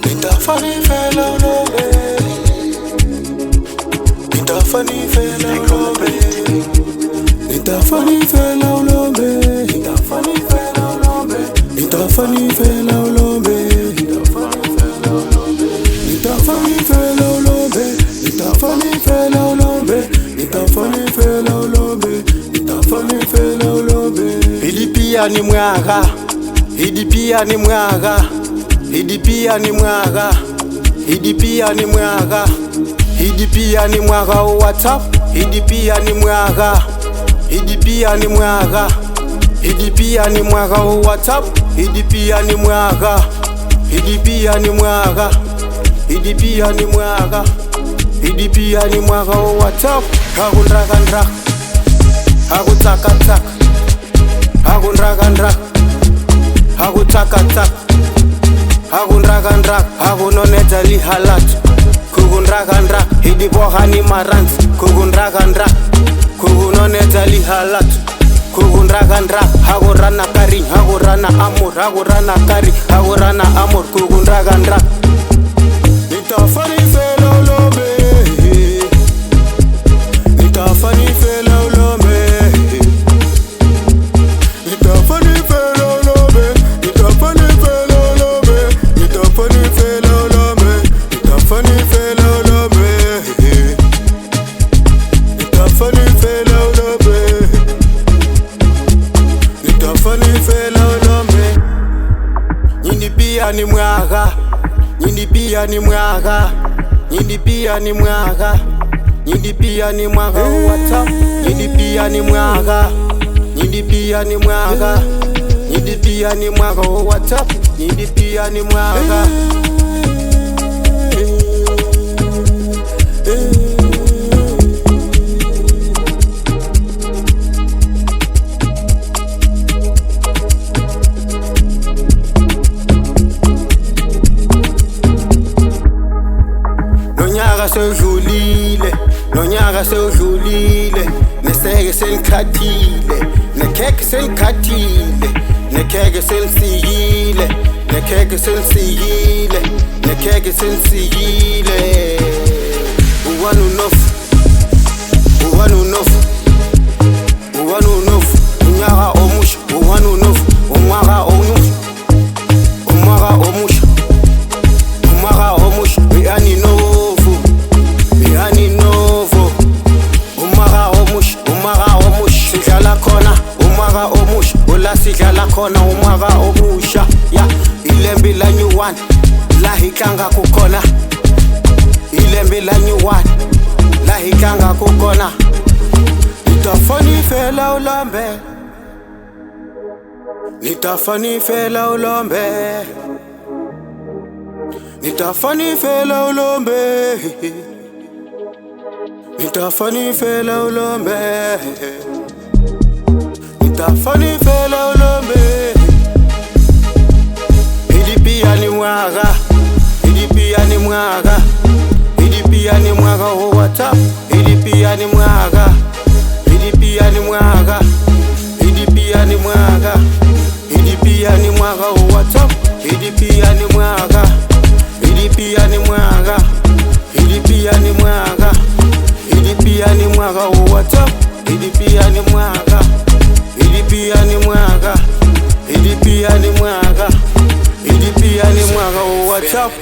Nitafani fela ulombe. Nitafani fela ulombe. Nitafani fela ulombe. Nitafani fela ulombe. Nitafani fela ulombe. Nitafani fela ulombe. Nitafani fela ulombe. Nitafani fela ulombe. Nitafani fela ulombe. Hidi pia ni mwaga. Hidi pia ni mwaga. Hidi pia ni mwaga. Hidi pia ni mwaga. Hidi pia ni mwaga o WhatsApp. Hidi pia ni mwaga. Hidi pia ni mwaga. Hidi pia ni mwaga o WhatsApp. Hidi pia ni mwaga. Hidi pia ni mwaga. Hidi pia ni mwaga. Hidi pia ni mwaga o WhatsApp. Hakundraka ndraka. Hakutaka taka. Hakundraka ndraka. Hakutaka taka. Hakundraka ndraka. Hakunoneta lihalat. Kukundraka ndraka. Hidi boha ni marans. Kukundraka ndraka. Kukunoneta lihalat. Kukundraka ndraka. Hakurana kari. Hakurana amor. Hakurana kari. Hakurana amor. Kukundraka ndraka. Nitafani fela ulombe. Nitafani fela ulombe. Nitafani fela ulombe. Nitafani fela ulombe. Nitafani fela ulombe. Nitafani fela ulombe. Nitafani fela ulombe. Nitafani fela ulombe. Nyindi pia ni mwaga. Nyindi pia ni mwaga. Nyindi pia ni mwaga. Nyindi pia ni mwaga o WhatsApp. Nyindi pia ni mwaga. Nyindi pia ni mwaga. Nyindi pia ni mwaga o WhatsApp. Nyindi pia ni mwaga. Nonyaka sewudlulile, nonyaka sewudlulile. Neseke selikhathile, nekheke selikhathile. Nekheke selisiyile, nekheke selisiyile. Nekheke selisiyile. Uwanu nofu, uwanu nofu, uwanu nofu. Unyaka omusha, uwanu nofu. Umwaka omusha, umwaka omusha. Umwaka omusha, yani nofu, yani nofu. Umwaka omusha, umwaka omusha. Sidlala khona, umwaka omusha. Ula sidlala khona, umwaka omusha. Ya, ilembi la new one, la hikanga kukhona. Ilembi la new one, la hikanga kukhona. Nitafani fela ulombe. Nitafani fela ulombe. Nitafani fela ulombe. Nitafani fela ulombe. Nitafani fela ulombe. Hidi pia ni mwaga. Hidi pia ni mwaga. Hidi pia ni mwaga o WhatsApp. Hidi pia ni mwaga. Hidi pia ni mwaga. Hidi pia ni mwaga. Hidi pia ni mwaga o WhatsApp. Hidi pia ni mwaga. Hidi pia ni mwaga. Hidi pia ni mwaga. Hidi pia ni mwaga o WhatsApp. Hidi pia ni mwaga. Hidi pia ni mwaga. Hidi pia ni mwaga. Hidi pia ni mwaga o WhatsApp.